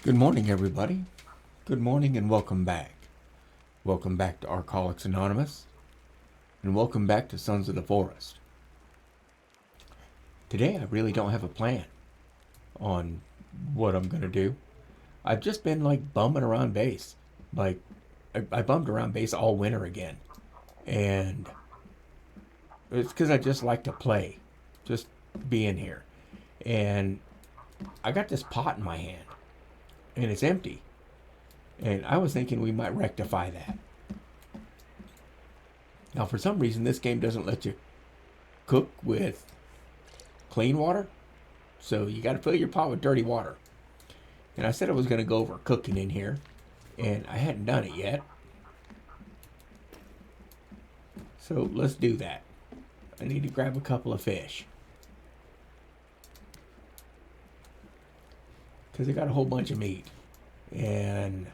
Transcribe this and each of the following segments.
Good morning, everybody. Good morning and welcome back. Welcome back to Alcoholics Anonymous, and welcome back to Sons of the Forest. Today, I really don't have a plan on what I'm going to do. I've just been bumming around base. I bummed around base all winter again. And it's because I just like to play, just being here. And I got this pot in my hand, and it's empty. And I was thinking we might rectify that. Now, for some reason, this game doesn't let you cook with clean water. So you got to fill your pot with dirty water. And I said I was going to go over cooking in here, and I hadn't done it yet. So let's do that. I need to grab a couple of fish, because I got a whole bunch of meat. And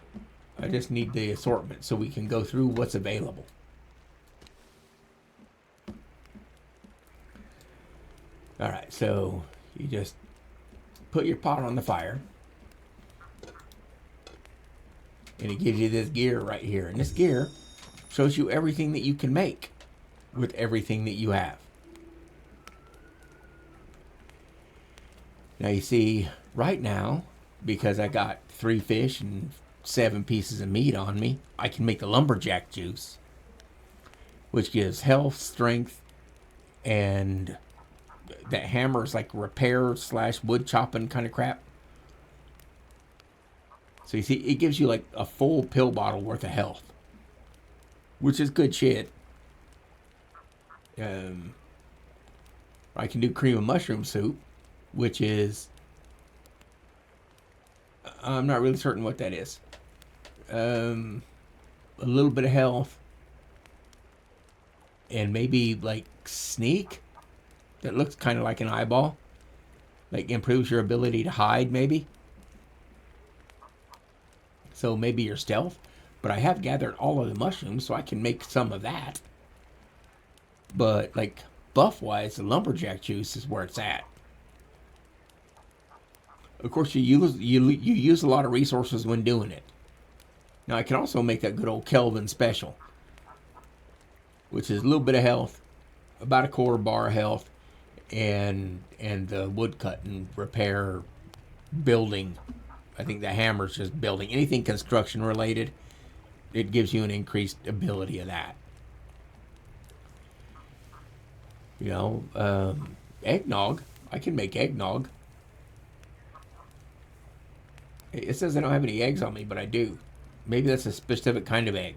I just need the assortment so we can go through what's available. Alright, so you just put your pot on the fire. And it gives you this gear right here. And this gear shows you everything that you can make with everything that you have. Now you see, right now, because I got 3 fish and 7 pieces of meat on me, I can make the lumberjack juice, which gives health, strength, and that hammer is like repair / wood chopping kind of crap. So you see, it gives you like a full pill bottle worth of health, which is good shit. I can do cream of mushroom soup, which is, I'm not really certain what that is. A little bit of health, and maybe like sneak. That looks kind of like an eyeball. Like improves your ability to hide, maybe. So maybe your stealth. But I have gathered all of the mushrooms, so I can make some of that. But like buff-wise, the lumberjack juice is where it's at. Of course, you use a lot of resources when doing it. Now, I can also make that good old Kelvin special, which is a little bit of health, about a quarter bar of health, and the woodcut and repair building. I think the hammer's just building. Anything construction related, it gives you an increased ability of that. You know, eggnog. I can make eggnog. It says I don't have any eggs on me, but I do. Maybe that's a specific kind of egg.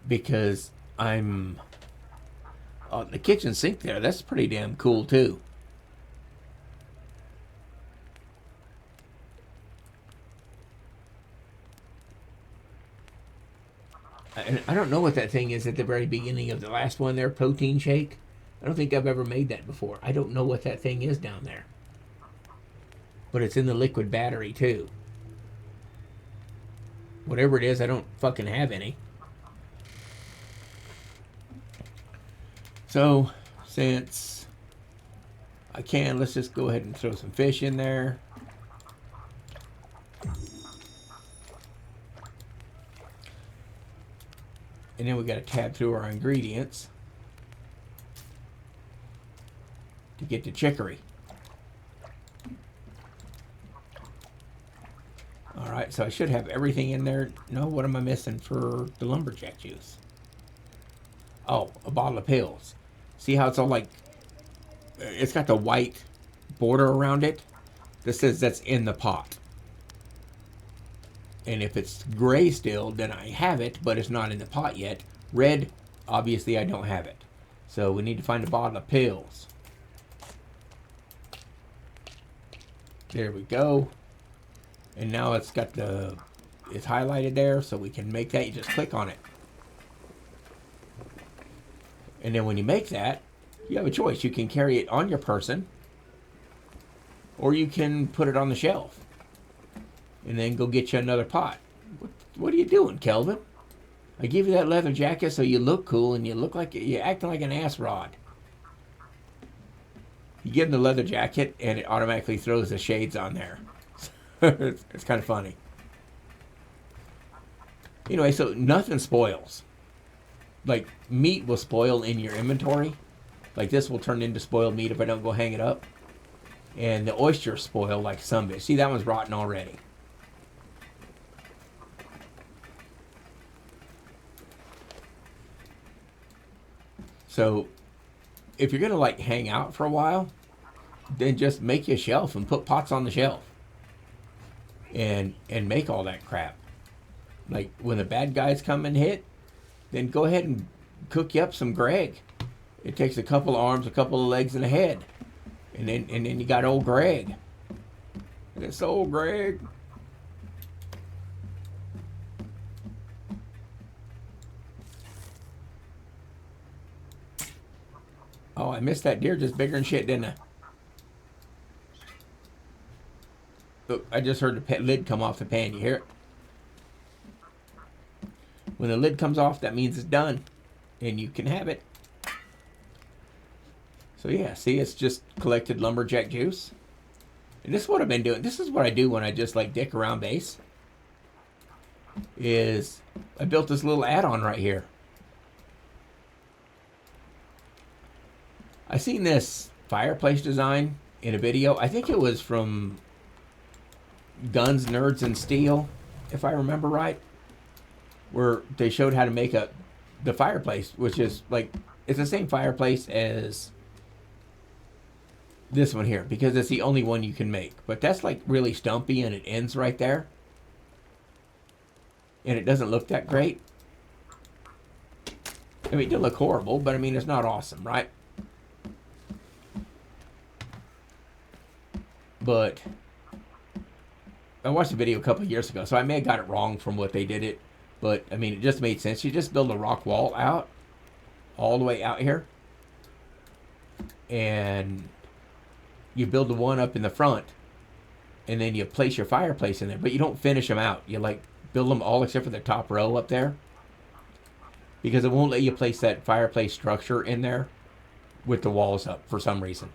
Because I'm... the kitchen sink there, that's pretty damn cool, too. I don't know what that thing is at the very beginning of the last one there, protein shake. I don't think I've ever made that before. I don't know what that thing is down there. But it's in the liquid battery, too. Whatever it is, I don't fucking have any. So, since I can, let's just go ahead and throw some fish in there. And then we got to tab through our ingredients to get to chicory. Alright, so I should have everything in there. No, what am I missing for the lumberjack juice? Oh, a bottle of pills. See how it's all like, it's got the white border around it? This says that's in the pot. And if it's gray still, then I have it, but it's not in the pot yet. Red, obviously I don't have it. So we need to find a bottle of pills. There we go. And now it's got it's highlighted there, so we can make that. You just click on it. And then when you make that, you have a choice. You can carry it on your person, or you can put it on the shelf and then go get you another pot. What are you doing, Kelvin? I give you that leather jacket so you look cool and you look like you're acting like an ass rod. You give him the leather jacket and it automatically throws the shades on there. It's kind of funny. Anyway, so nothing spoils. Like, meat will spoil in your inventory. Like, this will turn into spoiled meat if I don't go hang it up. And the oysters spoil like some bitch. See, that one's rotten already. So, if you're gonna like hang out for a while, then just make you a shelf and put pots on the shelf. And make all that crap. Like, when the bad guys come and hit, then go ahead and cook you up some Greg. It takes a couple of arms, a couple of legs, and a head. And then you got old Greg. It's old Greg. Oh, I missed that deer just bigger than shit, didn't I? Look, I just heard the lid come off the pan. You hear it? When the lid comes off, that means it's done. And you can have it. So yeah, see, it's just collected lumberjack juice. And this is what I've been doing. This is what I do when I just like dick around base. Is I built this little add-on right here. I seen this fireplace design in a video. I think it was from Guns, Nerds, and Steel, if I remember right. Where they showed how to make the fireplace, which is like, it's the same fireplace as this one here, because it's the only one you can make. But that's like really stumpy, and it ends right there. And it doesn't look that great. I mean, it didn't look horrible, but I mean, it's not awesome, right? But I watched a video a couple of years ago, so I may have got it wrong from what they did it. But, I mean, it just made sense. You just build a rock wall out, all the way out here. And you build the one up in the front. And then you place your fireplace in there. But you don't finish them out. You, like, build them all except for the top row up there. Because it won't let you place that fireplace structure in there with the walls up for some reason.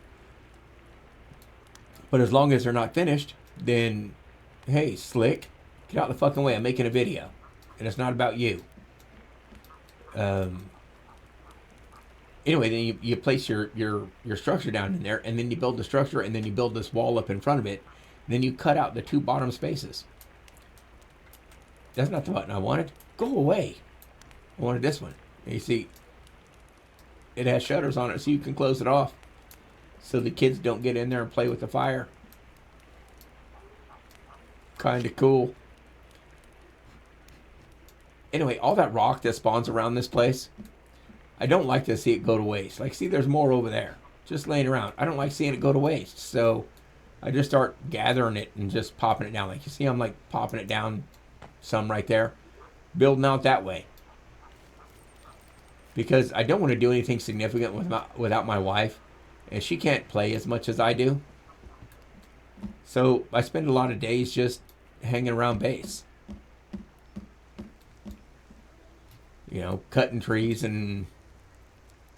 But as long as they're not finished, then, hey, Slick, get out the fucking way. I'm making a video. And it's not about you. Anyway, then you place your structure down in there, and then you build the structure, and then you build this wall up in front of it. And then you cut out the two bottom spaces. That's not the button I wanted. Go away. I wanted this one. And you see, it has shutters on it so you can close it off. So the kids don't get in there and play with the fire. Kind of cool. Anyway, all that rock that spawns around this place, I don't like to see it go to waste. Like, see, there's more over there, just laying around. I don't like seeing it go to waste. So I just start gathering it and just popping it down. Like, you see, I'm like popping it down some right there, building out that way. Because I don't want to do anything significant without my wife. And she can't play as much as I do. So I spend a lot of days just hanging around base. You know, cutting trees, and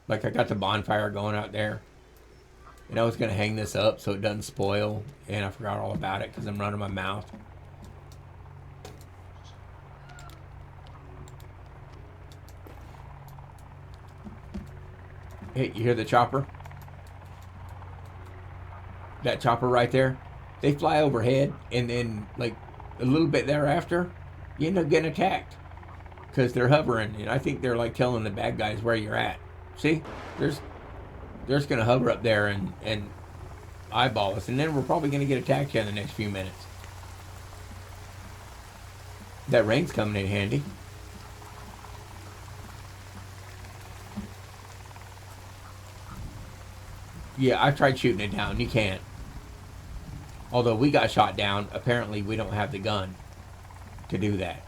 like I got the bonfire going out there. And I was going to hang this up so it doesn't spoil. And I forgot all about it because I'm running my mouth. Hey, you hear the chopper? That chopper right there? They fly overhead, and then like a little bit thereafter, you end up getting attacked. Because they're hovering, and I think they're like telling the bad guys where you're at. See? They're just going to hover up there and eyeball us. And then we're probably going to get attacked here in the next few minutes. That rain's coming in handy. Yeah, I tried shooting it down. You can't. Although we got shot down, apparently we don't have the gun to do that.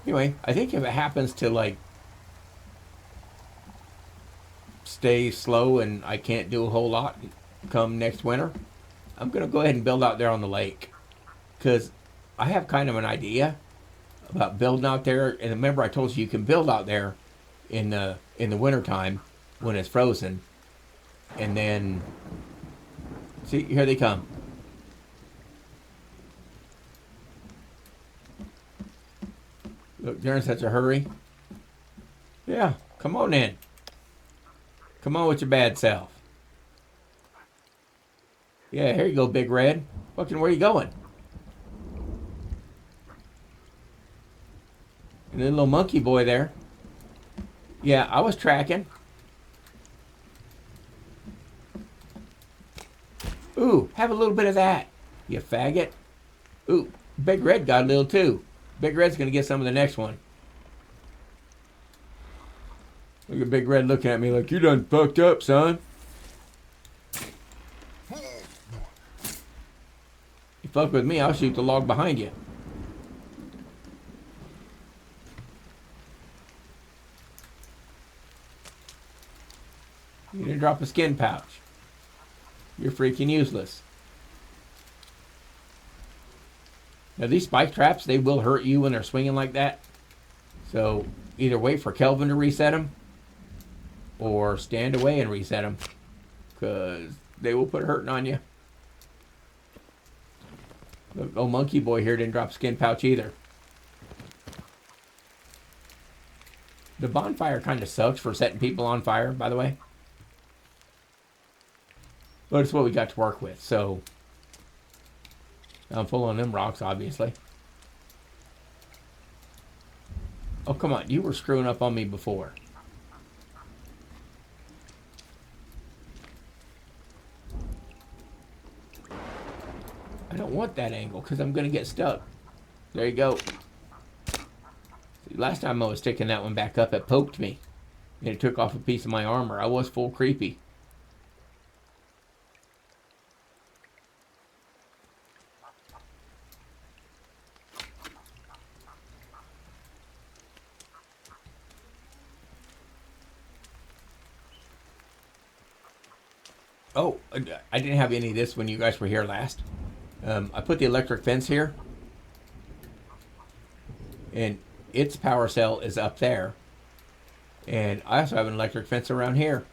Anyway, I think if it happens to, like, stay slow and I can't do a whole lot come next winter, I'm going to go ahead and build out there on the lake. Because I have kind of an idea about building out there. And remember, I told you can build out there in the wintertime when it's frozen. And then, see, here they come. Look, they're in such a hurry. Yeah, come on in. Come on with your bad self. Yeah, here you go, Big Red. Fucking, where you going? And then little monkey boy there. Yeah, I was tracking. Ooh, have a little bit of that, you faggot. Ooh, Big Red got a little too. Big Red's gonna get some of the next one. Look at Big Red looking at me like, you done fucked up, son. You fuck with me, I'll shoot the log behind you. You didn't drop a skin pouch. You're freaking useless. Now these spike traps, they will hurt you when they're swinging like that. So either wait for Kelvin to reset them or stand away and reset them, because they will put hurting on you. The old monkey boy here didn't drop a skin pouch either. The bonfire kind of sucks for setting people on fire, by the way. But it's what we got to work with, so I'm full on them rocks, obviously. Oh, come on. You were screwing up on me before. I don't want that angle because I'm going to get stuck. There you go. See, last time I was sticking that one back up, it poked me. And it took off a piece of my armor. I was full creepy. Oh, I didn't have any of this when you guys were here last. I put the electric fence here. And its power cell is up there. And I also have an electric fence around here.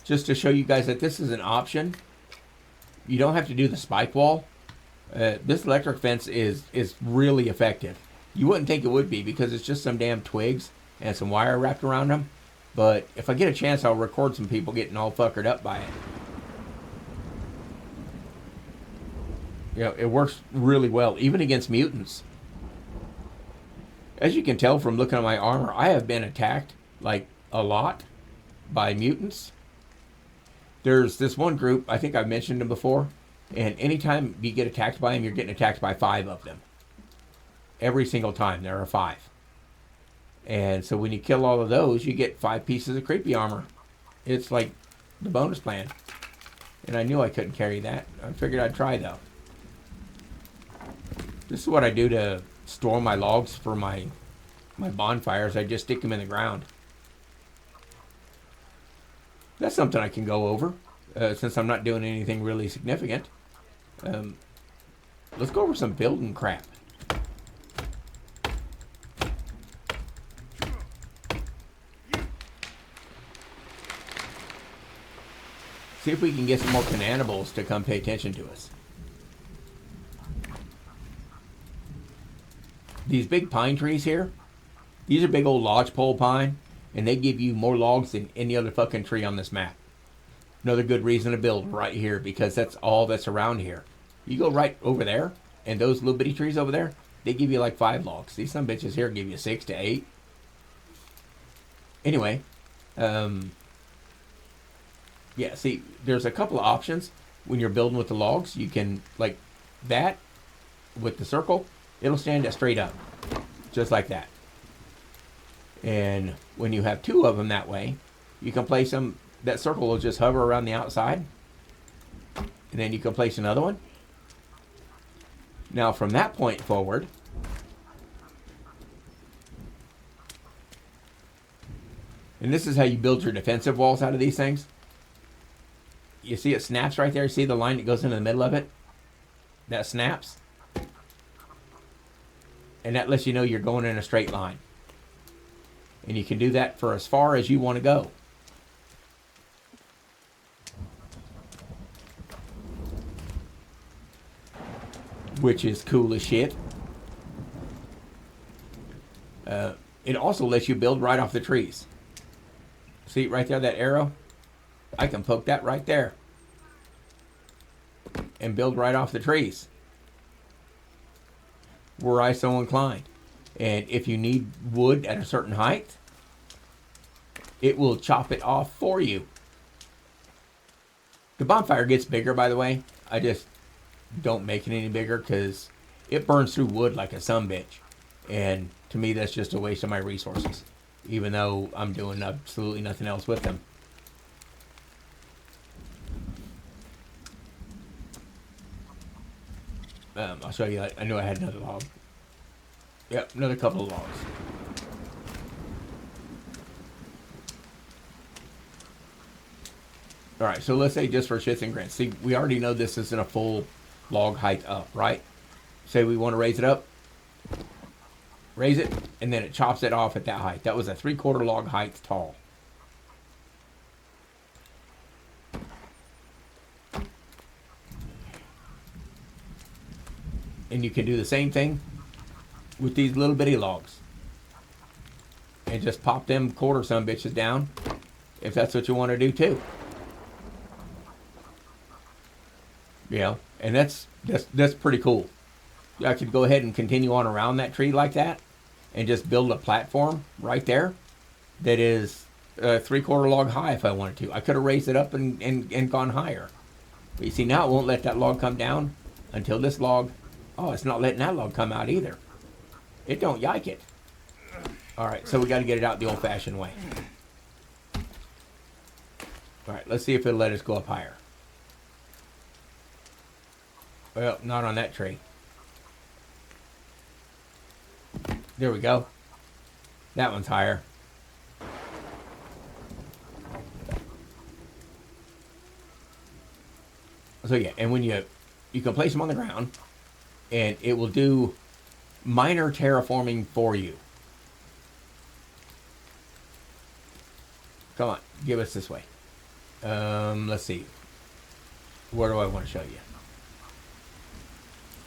Just to show you guys that this is an option. You don't have to do the spike wall. This electric fence is really effective. You wouldn't think it would be because it's just some damn twigs and some wire wrapped around them. But if I get a chance, I'll record some people getting all fuckered up by it. You know, it works really well, even against mutants. As you can tell from looking at my armor, I have been attacked, like, a lot by mutants. There's this one group, I think I've mentioned them before, and anytime you get attacked by them, you're getting attacked by 5 of them. Every single time, there are 5. And so when you kill all of those, you get 5 pieces of creepy armor. It's like the bonus plan. And I knew I couldn't carry that. I figured I'd try, though. This is what I do to store my logs for my bonfires. I just stick them in the ground. That's something I can go over, since I'm not doing anything really significant. Let's go over some building crap. See if we can get some more cannibals to come pay attention to us. These big pine trees here, these are big old lodgepole pine, and they give you more logs than any other fucking tree on this map. Another good reason to build right here, because that's all that's around here. You go right over there, and those little bitty trees over there, they give you like 5 logs. These some bitches here give you 6 to 8. Anyway, yeah, see, there's a couple of options when you're building with the logs. You can, like that, with the circle, it'll stand it straight up, just like that. And when you have 2 of them that way, you can place them, that circle will just hover around the outside, and then you can place another one. Now from that point forward, and this is how you build your defensive walls out of these things. You see it snaps right there? See the line that goes into the middle of it? That snaps. And that lets you know you're going in a straight line. And you can do that for as far as you want to go. Which is cool as shit. It also lets you build right off the trees. See right there, that arrow? I can poke that right there and build right off the trees were I so inclined. And if you need wood at a certain height, it will chop it off for you. The bonfire gets bigger, by the way. I just don't make it any bigger because it burns through wood like a sumbitch. And to me, that's just a waste of my resources, even though I'm doing absolutely nothing else with them. I'll show you. I knew I had another log. Yep, another couple of logs. All right, so let's say just for shits and grins. See, we already know this isn't a full log height up, right? Say we want to raise it up. Raise it, and then it chops it off at that height. That was a 3/4 log height tall. And you can do the same thing with these little bitty logs. And just pop them quarter some bitches down if that's what you want to do too. You know, and that's pretty cool. I could go ahead and continue on around that tree like that and just build a platform right there that is 3/4 log high if I wanted to. I could have raised it up and gone higher. But you see, now it won't let that log come down until this log. Oh, it's not letting that log come out either. It don't yike it. All right, so we got to get it out the old-fashioned way. All right, let's see if it'll let us go up higher. Well, not on that tree. There we go. That one's higher. So yeah, and when you can place them on the ground, and it will do minor terraforming for you. Come on, give us this way. Let's see. Where do I want to show you?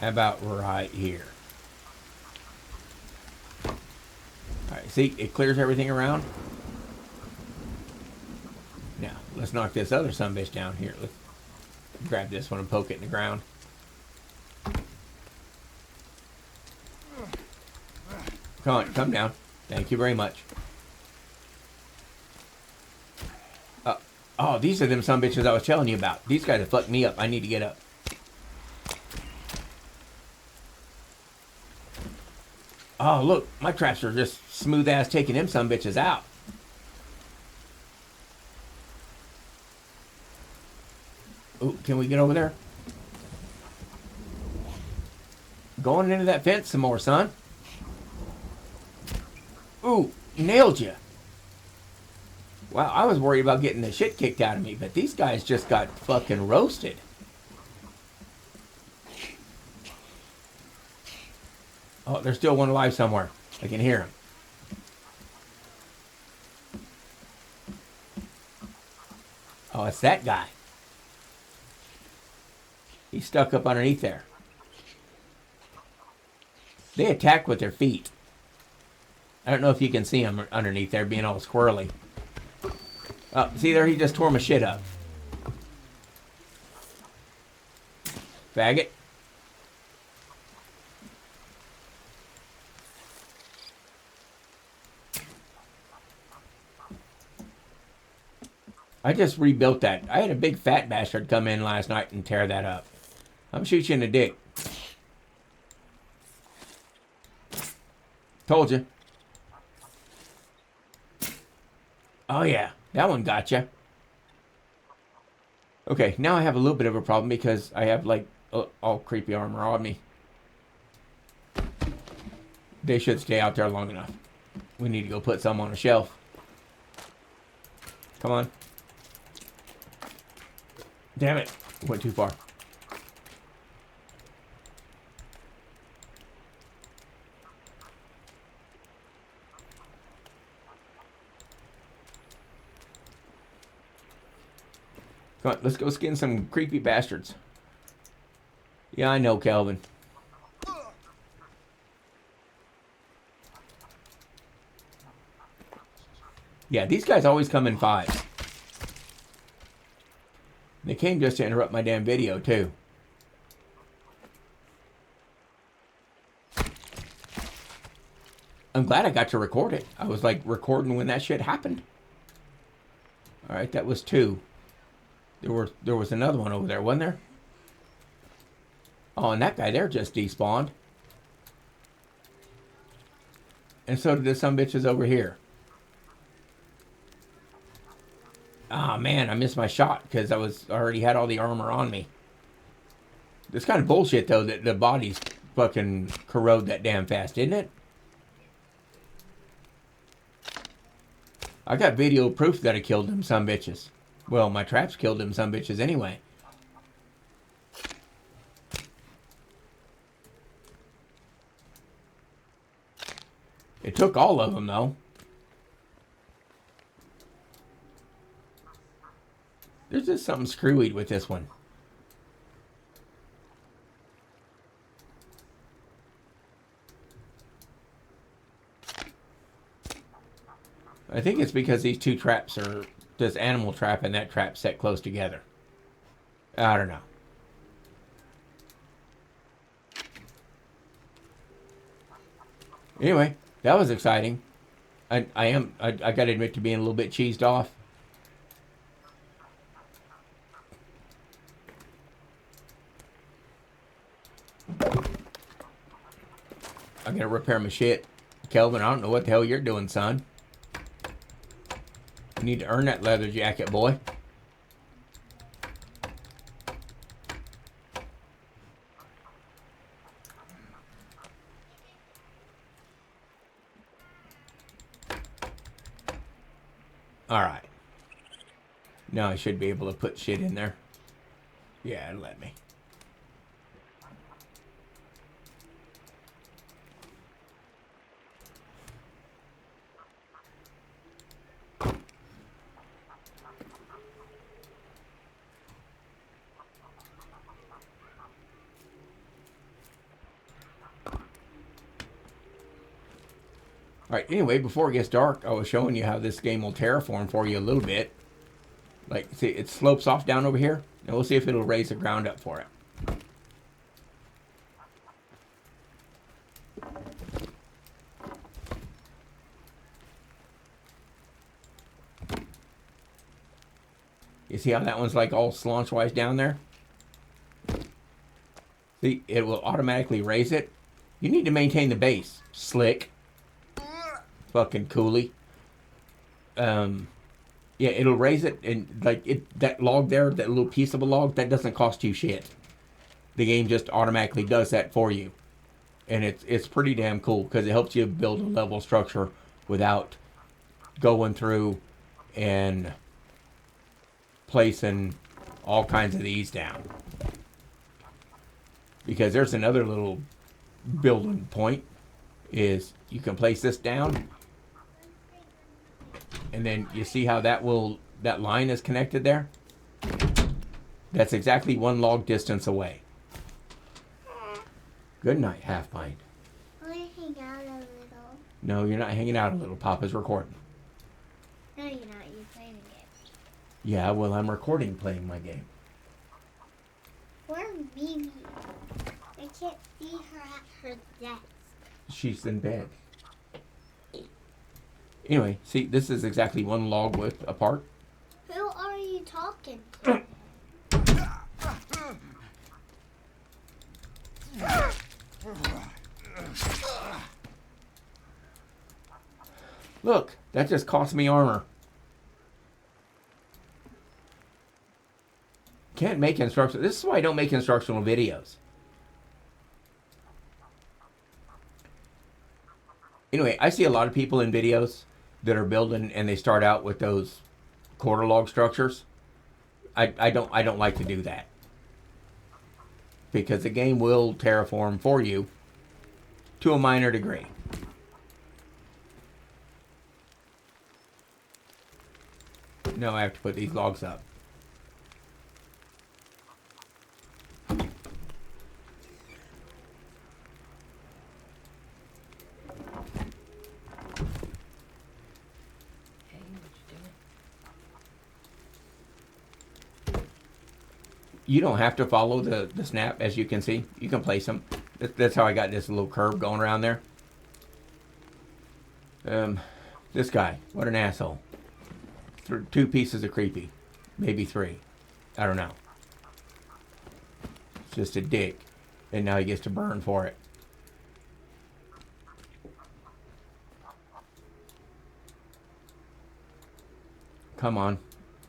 How about right here? Alright, see, it clears everything around. Now, let's knock this other sumbitch down here. Let's grab this one and poke it in the ground. Come on, come down. Thank you very much. Oh, these are them sumbitches I was telling you about. These guys have fucked me up. I need to get up. Oh, look, my traps are just smooth ass taking them sumbitches out. Ooh, can we get over there? Going into that fence some more, son. Ooh, nailed you. Wow, I was worried about getting the shit kicked out of me, but these guys just got fucking roasted. Oh, there's still one alive somewhere. I can hear him. Oh, it's that guy. He's stuck up underneath there. They attack with their feet. I don't know if you can see him underneath there being all squirrely. Oh, see there? He just tore my shit up. Faggot. I just rebuilt that. I had a big fat bastard come in last night and tear that up. I'm gonna shoot you in the dick. Told you. Oh yeah, that one got you. Okay, now I have a little bit of a problem because I have like all creepy armor on me. They should stay out there long enough. We need to go put some on a shelf. Come on. Damn it. Went too far. Come on, let's go skin some creepy bastards. Yeah, I know, Calvin. Yeah, these guys always come in fives. They came just to interrupt my damn video, too. I'm glad I got to record it. I was, like, recording when that shit happened. Alright, that was 2. There was another one over there, wasn't there? Oh, and that guy there just despawned. And so did the some bitches over here. Ah, man, I missed my shot because I already had all the armor on me. It's kind of bullshit, though, that the bodies fucking corrode that damn fast, isn't it? I got video proof that I killed them some bitches. Well, my traps killed them some bitches anyway. It took all of them, though. There's just something screwy with this one. I think it's because these two traps are this animal trap and that trap set close together. I don't know. Anyway, that was exciting. I gotta admit to being a little bit cheesed off. I gotta repair my shit. Kelvin, I don't know what the hell you're doing, son. You need to earn that leather jacket, boy. Alright. Now I should be able to put shit in there. Yeah, it'll let me. Alright, anyway, before it gets dark, I was showing you how this game will terraform for you a little bit. Like, see, it slopes off down over here. And we'll see if it'll raise the ground up for it. You see how that one's like all slaunch-wise down there? See, it will automatically raise it. You need to maintain the base. Slick. Fucking coolie. Yeah, it'll raise it, and like that log there, that little piece of a log, that doesn't cost you shit. The game just automatically does that for you, and it's pretty damn cool because it helps you build a level structure without going through and placing all kinds of these down. Because there's another little building point is you can place this down. And then you see how that line is connected there? That's exactly one log distance away. Good night, Half Pint. I want to hang out a little. No, you're not hanging out a little. Papa's recording. No, you're not. You're playing a game. Yeah, well, I'm recording playing my game. Where's Bibi? I can't see her at her desk. She's in bed. Anyway, see, this is exactly one log width apart. Who are you talking to? Look, that just cost me armor. Can't make instructional. This is why I don't make instructional videos. Anyway, I see a lot of people in videos that are building and they start out with those quarter log structures. I don't like to do that. Because the game will terraform for you to a minor degree. Now I have to put these logs up. You don't have to follow the snap, as you can see. You can place them. That's how I got this little curve going around there. This guy, what an asshole. 2 pieces of creepy. Maybe 3. I don't know. It's just a dick. And now he gets to burn for it. Come on.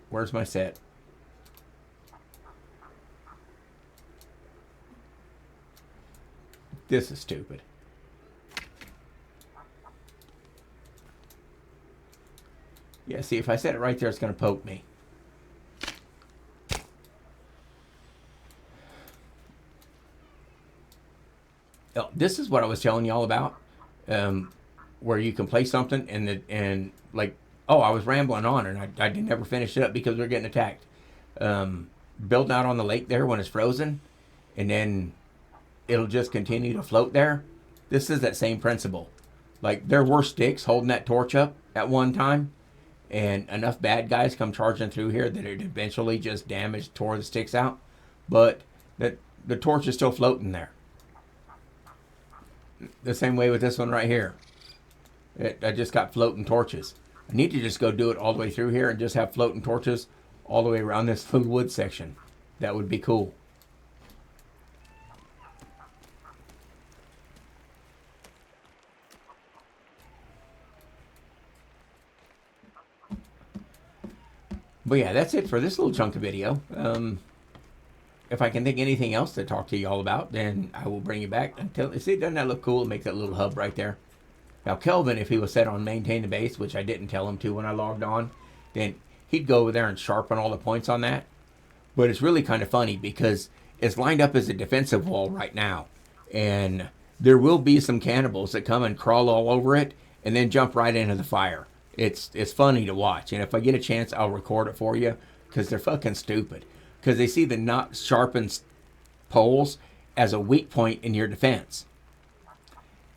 Where's my set? This is stupid. Yeah, see, if I set it right there, it's going to poke me. Oh, this is what I was telling y'all about, where you can place something and like, oh, I was rambling on and I didn't ever finish it up because we are getting attacked. Building out on the lake there when it's frozen, and then it'll just continue to float there. This is that same principle. Like, there were sticks holding that torch up at one time, and enough bad guys come charging through here that it eventually just tore the sticks out. But the torch is still floating there. The same way with this one right here. I just got floating torches. I need to just go do it all the way through here and just have floating torches all the way around this little wood section. That would be cool. But yeah, that's it for this little chunk of video. If I can think of anything else to talk to y'all about, then I will bring you back. See, doesn't that look cool? It makes that little hub right there. Now, Kelvin, if he was set on maintain the base, which I didn't tell him to when I logged on, then he'd go over there and sharpen all the points on that. But it's really kind of funny because it's lined up as a defensive wall right now. And there will be some cannibals that come and crawl all over it and then jump right into the fire. It's funny to watch. And if I get a chance, I'll record it for you because they're fucking stupid. Because they see the not sharpened poles as a weak point in your defense.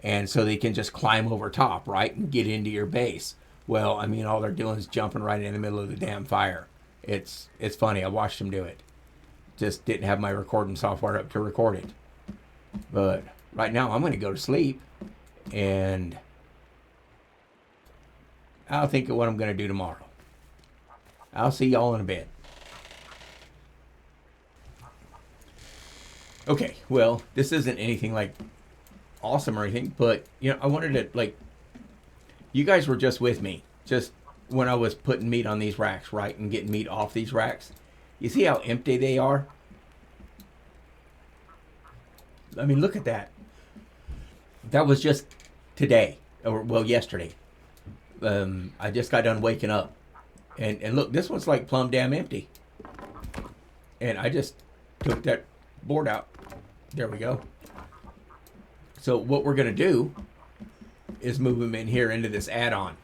And so they can just climb over top, right, and get into your base. Well, I mean, all they're doing is jumping right in the middle of the damn fire. It's funny. I watched them do it. Just didn't have my recording software up to record it. But right now, I'm going to go to sleep. And I'll think of what I'm going to do tomorrow. I'll see y'all in a bit. Okay, well, this isn't anything like awesome or anything, but, you know, I wanted to, like, you guys were just with me, just when I was putting meat on these racks, right, and getting meat off these racks. You see how empty they are? I mean, look at that. That was just today, or, well, yesterday. I just got done waking up. And look, this one's like plumb damn empty. And I just took that board out. There we go. So what we're going to do is move them in here into this add-on.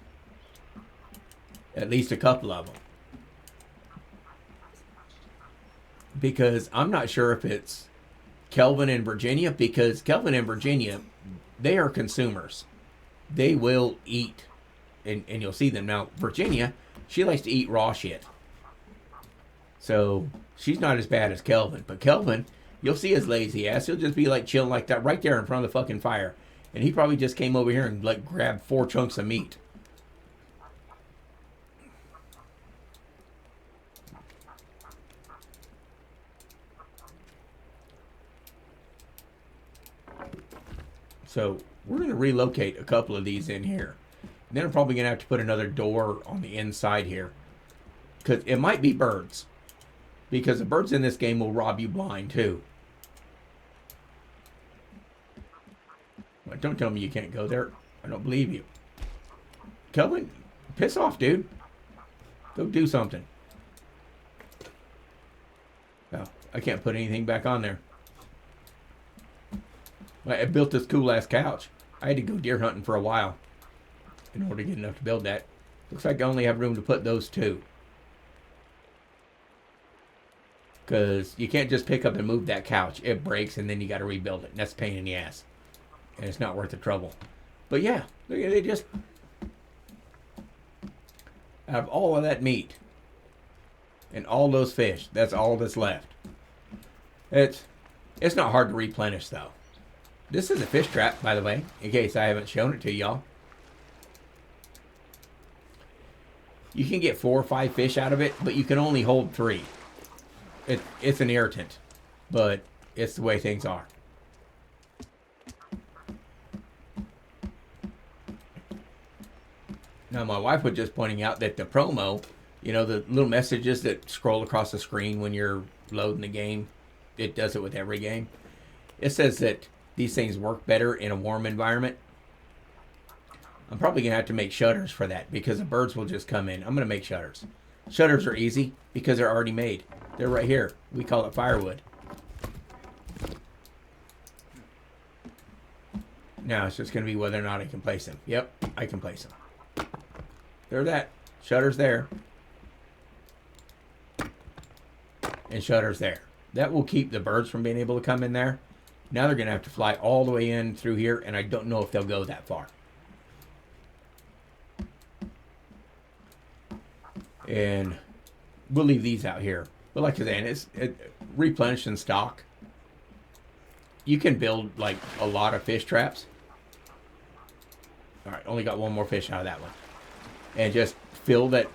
At least a couple of them. Because I'm not sure if it's Kelvin and Virginia, because Kelvin and Virginia, they are consumers. They will eat, and you'll see them. Now, Virginia, she likes to eat raw shit. So she's not as bad as Kelvin. But Kelvin, you'll see his lazy ass. He'll just be like chilling like that right there in front of the fucking fire. And he probably just came over here and like grabbed 4 chunks of meat. So we're going to relocate a couple of these in here. Then I'm probably going to have to put another door on the inside here. Because it might be birds. Because the birds in this game will rob you blind too. Well, don't tell me you can't go there. I don't believe you. Kelvin, piss off, dude. Go do something. Oh, I can't put anything back on there. I built this cool ass couch. I had to go deer hunting for a while in order to get enough to build that. Looks like I only have room to put those 2. Because you can't just pick up and move that couch. It breaks and then you got to rebuild it. And that's a pain in the ass. And it's not worth the trouble. But yeah, they just have all of that meat. And all those fish. That's all that's left. It's not hard to replenish though. This is a fish trap, by the way, in case I haven't shown it to y'all. You can get 4 or 5 fish out of it, but you can only hold 3. It's an irritant, but it's the way things are. Now, my wife was just pointing out that the promo, you know, the little messages that scroll across the screen when you're loading the game, it does it with every game. It says that these things work better in a warm environment. I'm probably going to have to make shutters for that because the birds will just come in. I'm going to make shutters. Shutters are easy because they're already made. They're right here. We call it firewood. Now it's just going to be whether or not I can place them. Yep, I can place them. There that. Shutters there. And shutters there. That will keep the birds from being able to come in there. Now they're going to have to fly all the way in through here, and I don't know if they'll go that far. And we'll leave these out here. But like I said, it's replenished in stock. You can build like a lot of fish traps. All right, only got one more fish out of that one. And just fill that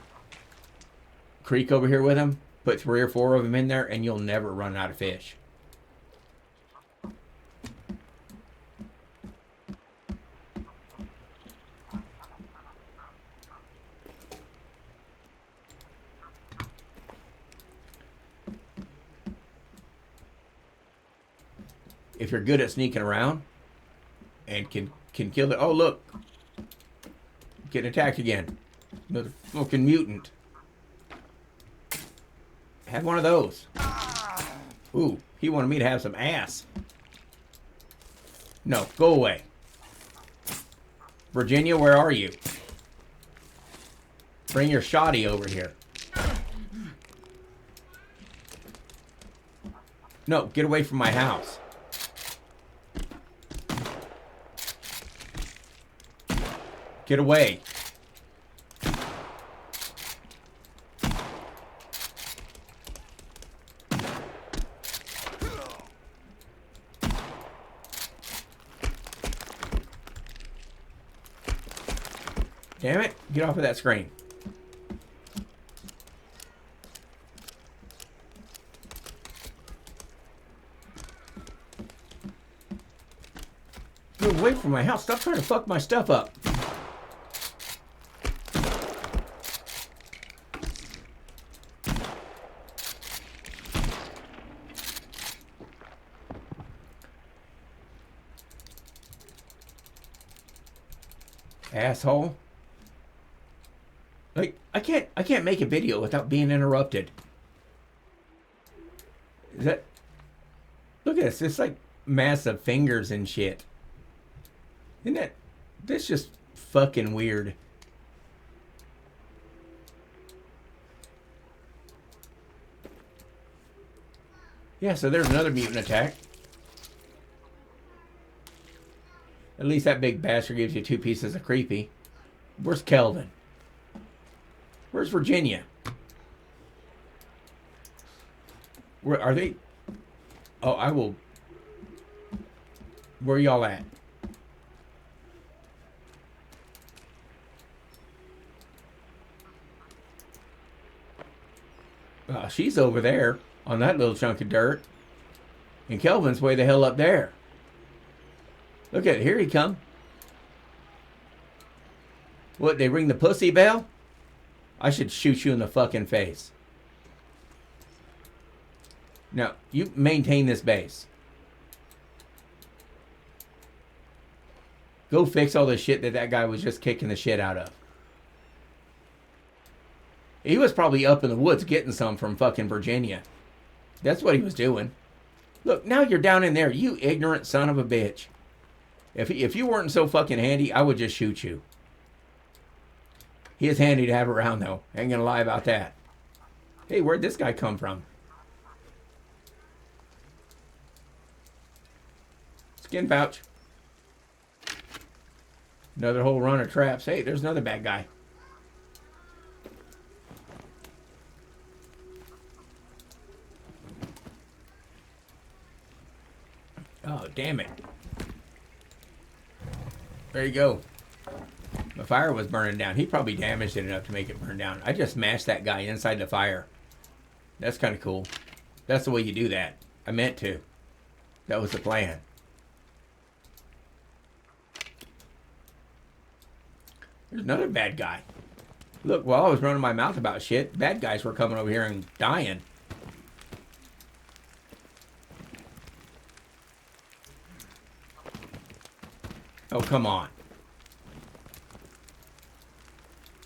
creek over here with them. Put 3 or 4 of them in there, and you'll never run out of fish. If you're good at sneaking around and can kill it. Oh, look. Getting attacked again. Another fucking mutant. Have one of those. Ooh, he wanted me to have some ass. No, go away. Virginia, where are you? Bring your shoddy over here. No, get away from my house. Get away. Damn it. Get off of that screen. Get away from my house. Stop trying to fuck my stuff up. Asshole. Like, I can't make a video without being interrupted. Is that... Look at this. It's like massive fingers and shit. Isn't that... That's just fucking weird. Yeah, so there's another mutant attack. At least that big bastard gives you 2 pieces of creepy. Where's Kelvin? Where's Virginia? Where are they? Oh, I will. Where are y'all at? She's over there on that little chunk of dirt. And Kelvin's way the hell up there. Look at it. Here he come. What, they ring the pussy bell? I should shoot you in the fucking face. Now, you maintain this base. Go fix all the shit that guy was just kicking the shit out of. He was probably up in the woods getting some from fucking Virginia. That's what he was doing. Look, now you're down in there, you ignorant son of a bitch. If you weren't so fucking handy, I would just shoot you. He is handy to have around, though. Ain't gonna lie about that. Hey, where'd this guy come from? Skin pouch. Another whole run of traps. Hey, there's another bad guy. damn it. There you go. The fire was burning down. He probably damaged it enough to make it burn down. I just smashed that guy inside the fire. That's kind of cool. That's the way you do that. I meant to. That was the plan. There's another bad guy. Look, while I was running my mouth about shit, bad guys were coming over here and dying. Oh, come on.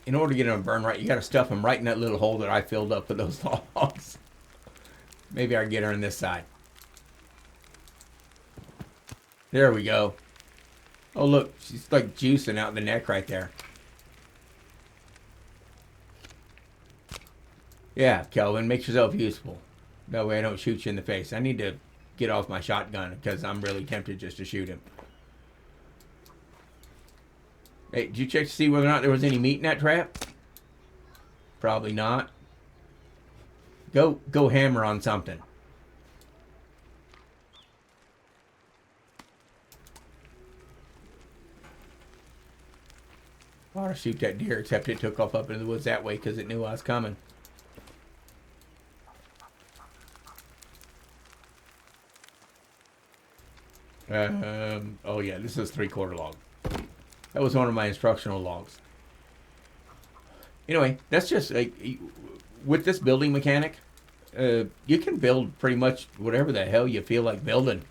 In order to get them to burn right, you got to stuff them right in that little hole that I filled up with those logs. Maybe I can get her on this side. There we go. Oh, look. She's like juicing out the neck right there. Yeah, Kelvin, make yourself useful. That way I don't shoot you in the face. I need to get off my shotgun because I'm really tempted just to shoot him. Hey, did you check to see whether or not there was any meat in that trap? Probably not. Go hammer on something. I ought to shoot that deer, except it took off up into the woods that way because it knew I was coming. Oh yeah, this is 3/4 log. That was one of my instructional logs. Anyway, that's just like, with this building mechanic, you can build pretty much whatever the hell you feel like building,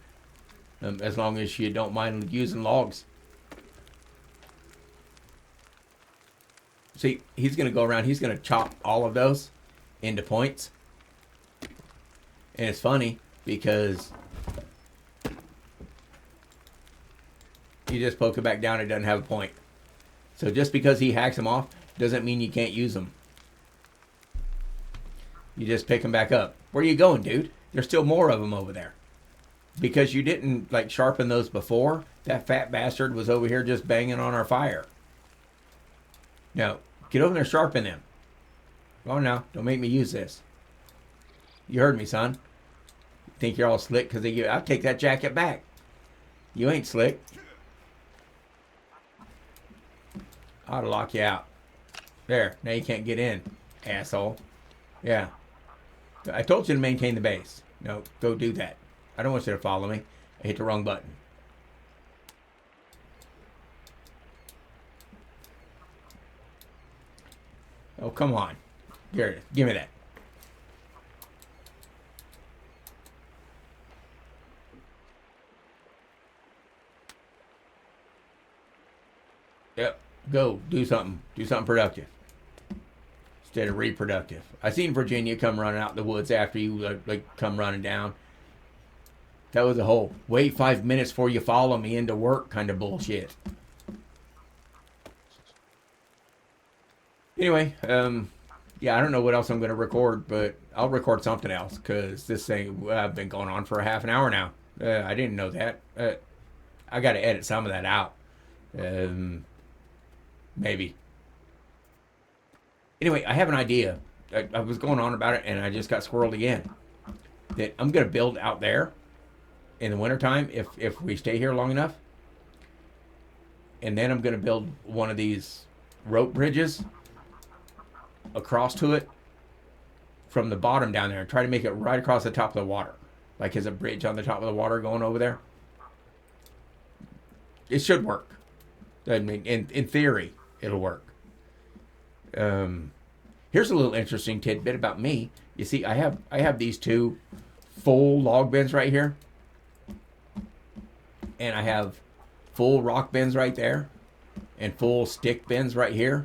as long as you don't mind using logs. See, he's going to go around, he's going to chop all of those into points. And it's funny because you just poke it back down, it doesn't have a point. So just because he hacks them off doesn't mean you can't use them. You just pick them back up. Where are you going, dude? There's still more of them over there. Because you didn't like sharpen those before, that fat bastard was over here just banging on our fire. Now, get over there and sharpen them. Oh no, don't make me use this. You heard me, son. You think you're all slick because I'll take that jacket back. You ain't slick. I ought to lock you out. There, now you can't get in, asshole. Yeah. I told you to maintain the base. No, go do that. I don't want you to follow me. I hit the wrong button. Oh, come on. Here it is. Give me that. Yep. Go. Do something. Do something productive. Instead of reproductive. I seen Virginia come running out in the woods after you like come running down. That was a whole wait 5 minutes before you follow me into work kind of bullshit. Anyway, yeah, I don't know what else I'm going to record, but I'll record something else because this thing I've been going on for a half an hour now. I didn't know that. I got to edit some of that out. Maybe. Anyway, I have an idea. I was going on about it, and I just got squirreled again. That I'm going to build out there in the wintertime if we stay here long enough. And then I'm going to build one of these rope bridges across to it from the bottom down there and try to make it right across the top of the water. Like as a bridge on the top of the water going over there. It should work. I mean, in theory, it'll work. Here's a little interesting tidbit about me. You see, I have these two full log bins right here. And I have full rock bins right there. And full stick bins right here.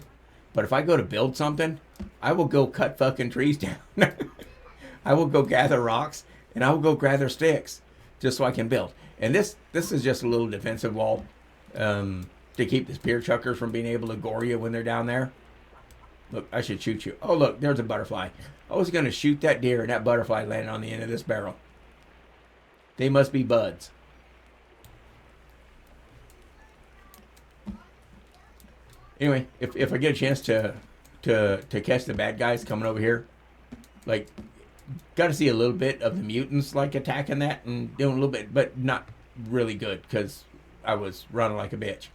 But if I go to build something, I will go cut fucking trees down. I will go gather rocks. And I will go gather sticks. Just so I can build. And this is just a little defensive wall. To keep the spear chuckers from being able to gore you when they're down there. Look, I should shoot you. Oh, look, there's a butterfly. I was going to shoot that deer and that butterfly landed on the end of this barrel. They must be buds. Anyway, if I get a chance to catch the bad guys coming over here, like, got to see a little bit of the mutants, like, attacking that and doing a little bit, but not really good because I was running like a bitch.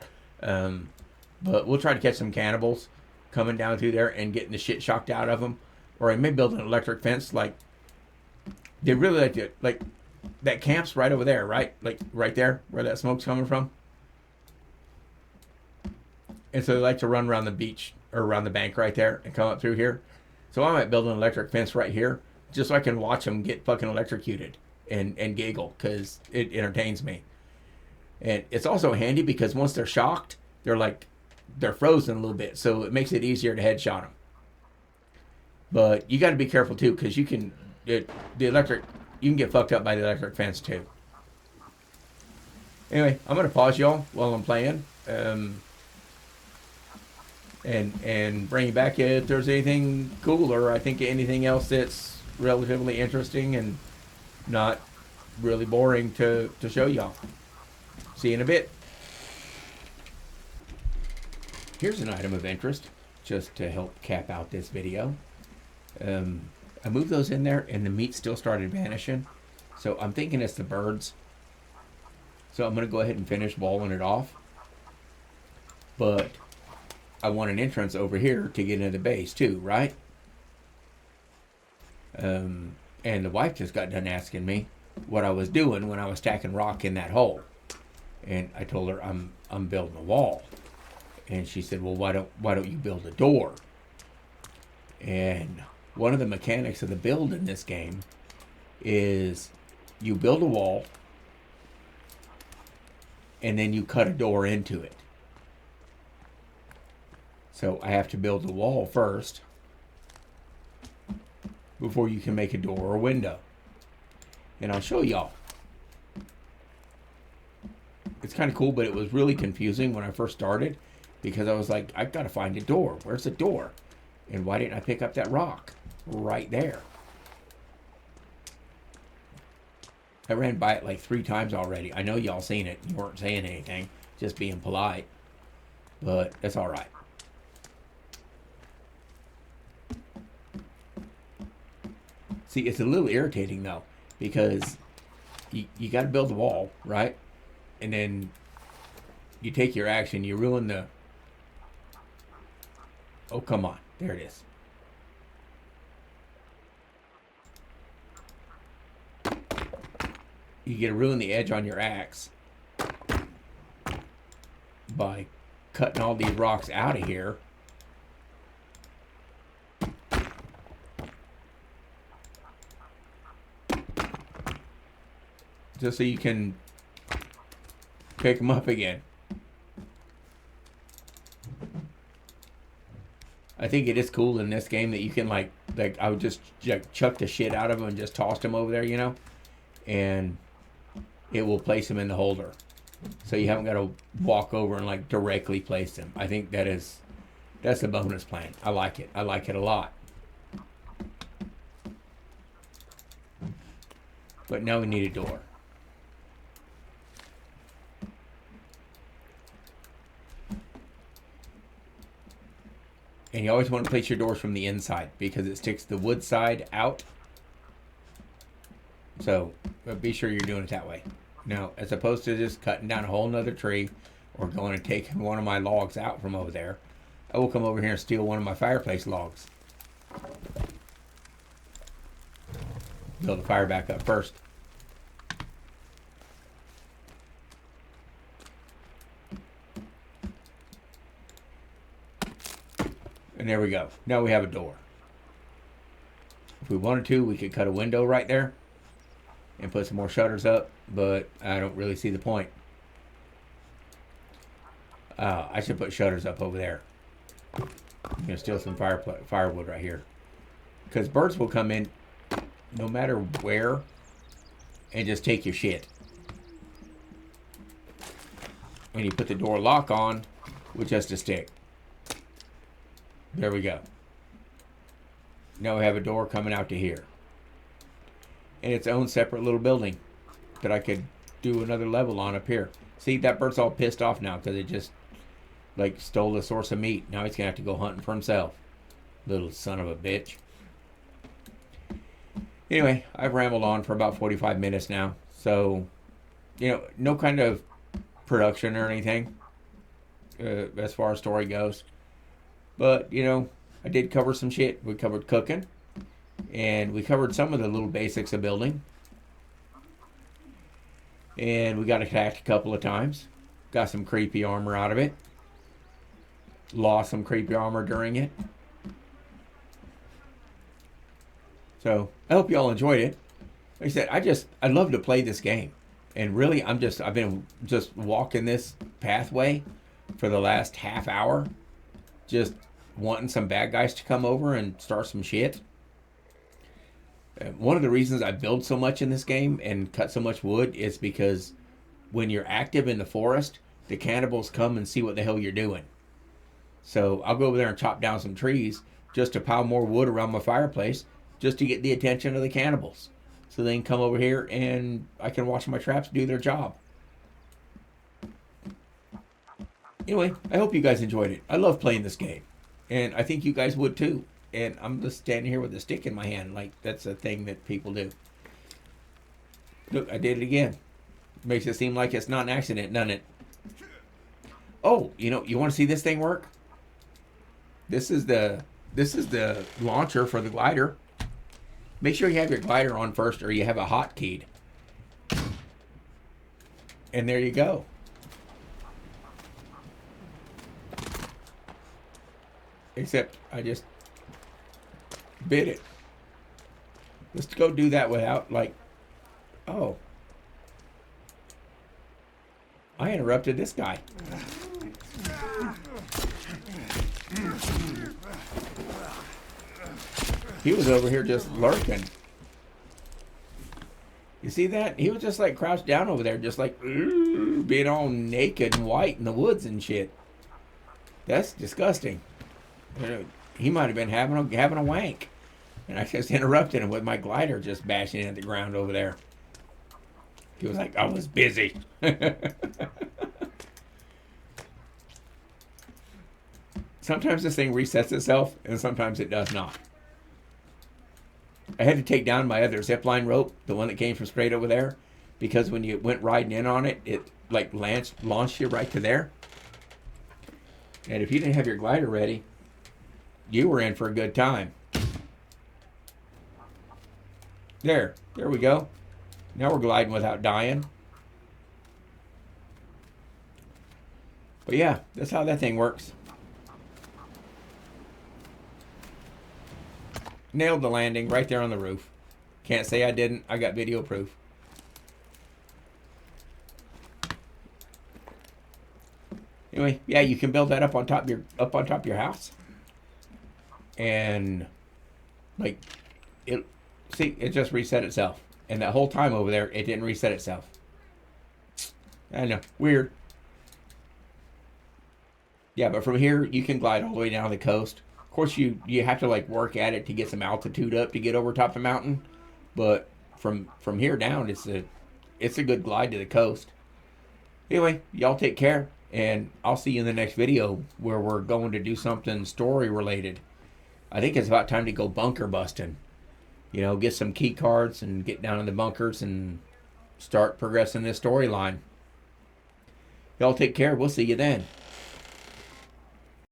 Um, but we'll try to catch some cannibals coming down through there and getting the shit shocked out of them. Or I may build an electric fence. Like, they really like it. Like, that camp's right over there, right? Like, right there where that smoke's coming from. And so they like to run around the beach or around the bank right there and come up through here. So I might build an electric fence right here just so I can watch them get fucking electrocuted and giggle because it entertains me. And it's also handy because once they're shocked, they're frozen a little bit, so it makes it easier to headshot them. But you got to be careful too because you can get fucked up by the electric fence too. Anyway, I'm gonna pause y'all while I'm playing. And bring you back if there's anything cool or I think anything else that's relatively interesting and not really boring to show y'all. See you in a bit. Here's an item of interest just to help cap out this video. I moved those in there and the meat still started vanishing. So I'm thinking it's the birds. So I'm going to go ahead and finish walling it off. But I want an entrance over here to get into the base too, right? And the wife just got done asking me what I was doing when I was stacking rock in that hole. And I told her I'm building a wall. And she said, well, why don't you build a door? And one of the mechanics of the build in this game is you build a wall and then you cut a door into it. So I have to build the wall first before you can make a door or window. And I'll show y'all. It's kind of cool, but it was really confusing when I first started because I was like, I've got to find a door. Where's the door? And why didn't I pick up that rock right there? I ran by it like 3 times already. I know y'all seen it. You weren't saying anything, just being polite. But that's all right. See, it's a little irritating though, because you got to build the wall, right? And then you take your action, you ruin the... Oh, come on. There it is. You get to ruin the edge on your axe by cutting all these rocks out of here. Just so you can pick them up again. I think it is cool in this game that you can like I would just chuck the shit out of them and just toss them over there, you know, and it will place them in the holder, so you haven't got to walk over and like directly place them. I think that's a bonus plan. I like it. I like it a lot. But now we need a door. And you always want to place your doors from the inside because it sticks the wood side out. So be sure you're doing it that way. Now, as opposed to just cutting down a whole nother tree or going and taking one of my logs out from over there, I will come over here and steal one of my fireplace logs. Build the fire back up first. And there we go. Now we have a door. If we wanted to, we could cut a window right there and put some more shutters up, but I don't really see the point. I should put shutters up over there. I'm going to steal some firewood right here. Because birds will come in no matter where and just take your shit. And you put the door lock on with just a stick. There we go. Now we have a door coming out to here. And its own separate little building that I could do another level on up here. See, that bird's all pissed off now because it just like stole the source of meat. Now he's gonna have to go hunting for himself. Little son of a bitch. Anyway, I've rambled on for about 45 minutes now. So no kind of production or anything as far as story goes. But, I did cover some shit. We covered cooking, and we covered some of the little basics of building. And we got attacked a couple of times. Got some creepy armor out of it. Lost some creepy armor during it. So, I hope y'all enjoyed it. Like I said, I love to play this game. And really, I've been just walking this pathway for the last half hour. Just wanting some bad guys to come over and start some shit. One of the reasons I build so much in this game and cut so much wood is because when you're active in the forest, the cannibals come and see what the hell you're doing. So I'll go over there and chop down some trees just to pile more wood around my fireplace just to get the attention of the cannibals. So they can come over here and I can watch my traps do their job. Anyway, I hope you guys enjoyed it. I love playing this game. And I think you guys would too. And I'm just standing here with a stick in my hand. Like, that's a thing that people do. Look, I did it again. Makes it seem like it's not an accident, doesn't it? Oh, you want to see this thing work? This is the launcher for the glider. Make sure you have your glider on first or you have a hotkeyed. And there you go. Except I just bit it. Let's go do that without, oh. I interrupted this guy. He was over here just lurking. You see that? He was just crouched down over there, just being all naked and white in the woods and shit. That's disgusting. He might have been having a wank. And I just interrupted him with my glider just bashing into the ground over there. He was like, I was busy. Sometimes this thing resets itself, and sometimes it does not. I had to take down my other zipline rope, the one that came from straight over there, because when you went riding in on it, it launched you right to there. And if you didn't have your glider ready, you were in for a good time. There we go. Now we're gliding without dying. But yeah, that's how that thing works. Nailed the landing right there on the roof. Can't say I didn't. I got video proof. Anyway, yeah, you can build that up on top of your house. And it just reset itself. And that whole time over there, it didn't reset itself. I know, weird. Yeah, but from here, you can glide all the way down the coast. Of course, you have to work at it to get some altitude up to get over top of the mountain. But from here down, it's a good glide to the coast. Anyway, y'all take care. And I'll see you in the next video where we're going to do something story related. I think it's about time to go bunker busting. Get some key cards and get down in the bunkers and start progressing this storyline. Y'all take care. We'll see you then.